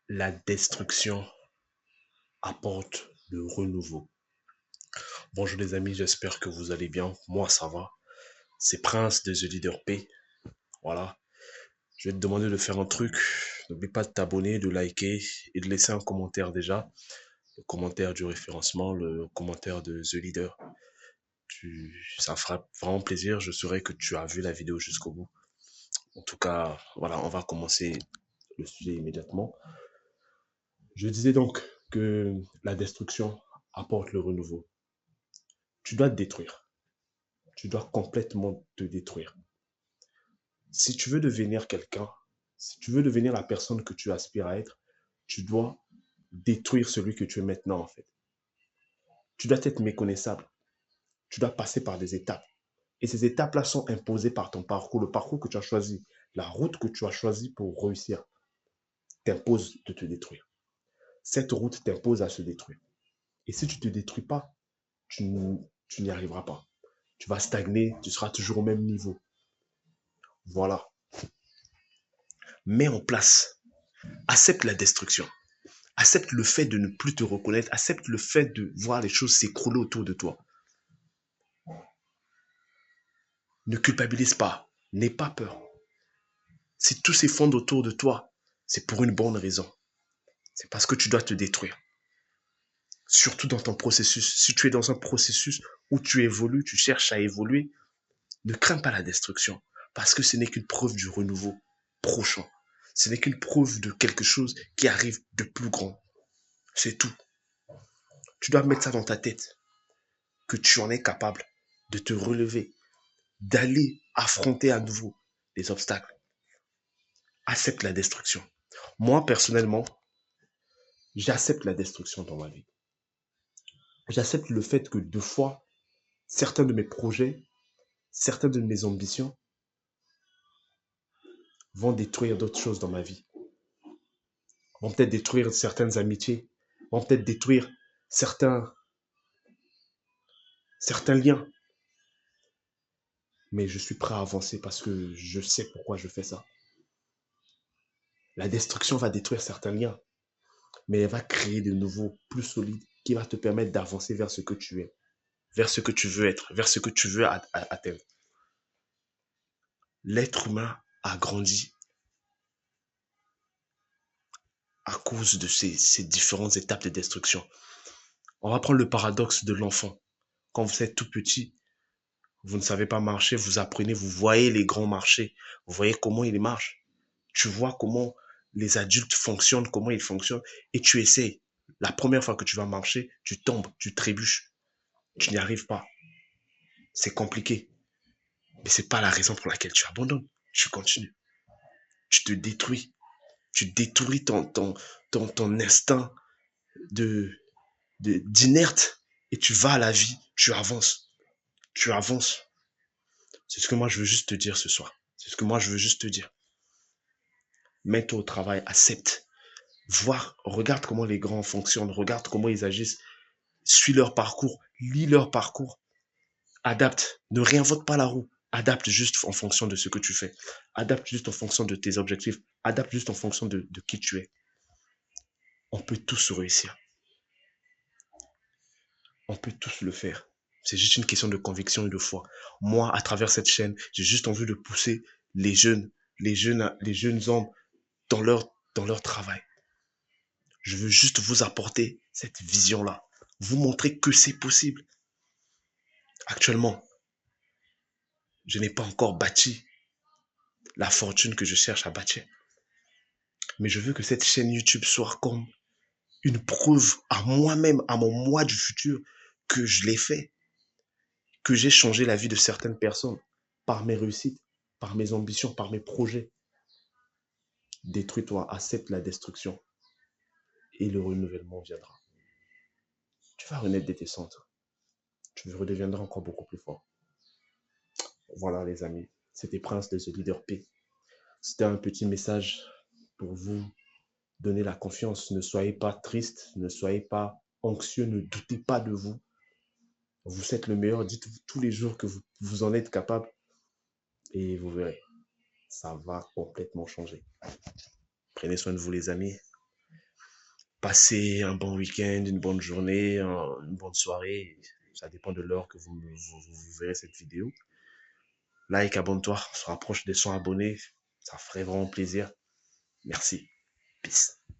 La destruction apporte le renouveau. Bonjour les amis, j'espère que vous allez bien. Moi, ça va. C'est Prince de The Leader P. Voilà. Je vais te demander de faire un truc. N'oublie pas de t'abonner, de liker et de laisser un commentaire déjà. Le commentaire du référencement, le commentaire de The Leader. Ça fera vraiment plaisir. Je saurai que tu as vu la vidéo jusqu'au bout. En tout cas, voilà, on va commencer le sujet immédiatement. Je disais donc que la destruction apporte le renouveau. Tu dois te détruire. Tu dois complètement te détruire. Si tu veux devenir quelqu'un, si tu veux devenir la personne que tu aspires à être, tu dois détruire celui que tu es maintenant en fait. Tu dois être méconnaissable. Tu dois passer par des étapes. Et ces étapes-là sont imposées par ton parcours, le parcours que tu as choisi, la route que tu as choisie pour réussir t'impose de te détruire. Cette route t'impose à se détruire. Et si tu ne te détruis pas, tu n'y arriveras pas. Tu vas stagner, tu seras toujours au même niveau. Voilà. Mets en place. Accepte la destruction. Accepte le fait de ne plus te reconnaître. Accepte le fait de voir les choses s'écrouler autour de toi. Ne culpabilise pas. N'aie pas peur. Si tout s'effondre autour de toi, c'est pour une bonne raison. C'est parce que tu dois te détruire. Surtout dans ton processus. Si tu es dans un processus où tu évolues, tu cherches à évoluer, ne crains pas la destruction. Parce que ce n'est qu'une preuve du renouveau prochain. Ce n'est qu'une preuve de quelque chose qui arrive de plus grand. C'est tout. Tu dois mettre ça dans ta tête. Que tu en es capable de te relever, d'aller affronter à nouveau les obstacles. Accepte la destruction. Moi, personnellement, j'accepte la destruction dans ma vie. J'accepte le fait que deux fois, certains de mes projets, certaines de mes ambitions vont détruire d'autres choses dans ma vie. Vont peut-être détruire certaines amitiés, vont peut-être détruire certains liens. Mais je suis prêt à avancer parce que je sais pourquoi je fais ça. La destruction va détruire certains liens, mais elle va créer de nouveaux, plus solides, qui va te permettre d'avancer vers ce que tu es, vers ce que tu veux être, vers ce que tu veux atteindre. L'être humain a grandi à cause de ces différentes étapes de destruction. On va prendre le paradoxe de l'enfant. Quand vous êtes tout petit, vous ne savez pas marcher, vous apprenez, vous voyez les grands marcher, vous voyez comment ils marchent. Tu vois comment les adultes fonctionnent, comment ils fonctionnent, et tu essaies. La première fois que tu vas marcher, tu tombes, tu trébuches, tu n'y arrives pas. C'est compliqué. Mais c'est pas la raison pour laquelle tu abandonnes. Tu continues. Tu te détruis. Tu détruis ton instinct de, d'inerte et tu vas à la vie. Tu avances. Tu avances. C'est ce que moi je veux juste te dire ce soir. C'est ce que moi je veux juste te dire. Mets-toi au travail, accepte. Voir, regarde comment les grands fonctionnent, regarde comment ils agissent. Suis leur parcours, lis leur parcours. Adapte. Ne réinvente pas la roue. Adapte juste en fonction de ce que tu fais. Adapte juste en fonction de tes objectifs. Adapte juste en fonction de qui tu es. On peut tous réussir. On peut tous le faire. C'est juste une question de conviction et de foi. Moi, à travers cette chaîne, j'ai juste envie de pousser les jeunes, les jeunes hommes dans leur travail. Je veux juste vous apporter cette vision-là. Vous montrer que c'est possible. Actuellement, je n'ai pas encore bâti la fortune que je cherche à bâtir. Mais je veux que cette chaîne YouTube soit comme une preuve à moi-même, à mon moi du futur, que je l'ai fait, que j'ai changé la vie de certaines personnes par mes réussites, par mes ambitions, par mes projets. Détruis-toi, accepte la destruction et le renouvellement viendra. Tu vas renaître de tes cendres. Tu redeviendras encore beaucoup plus fort. Voilà les amis, c'était Prince de The Leader P. C'était un petit message pour vous donner la confiance. Ne soyez pas triste, ne soyez pas anxieux, ne doutez pas de vous. Vous êtes le meilleur, dites-vous tous les jours que vous en êtes capable et vous verrez, ça va complètement changer. Prenez soin de vous les amis. Passez un bon week-end, une bonne journée, une bonne soirée. Ça dépend de l'heure que vous verrez cette vidéo. Like, abonne-toi, on se rapproche des 100 abonnés. Ça ferait vraiment plaisir. Merci. Peace.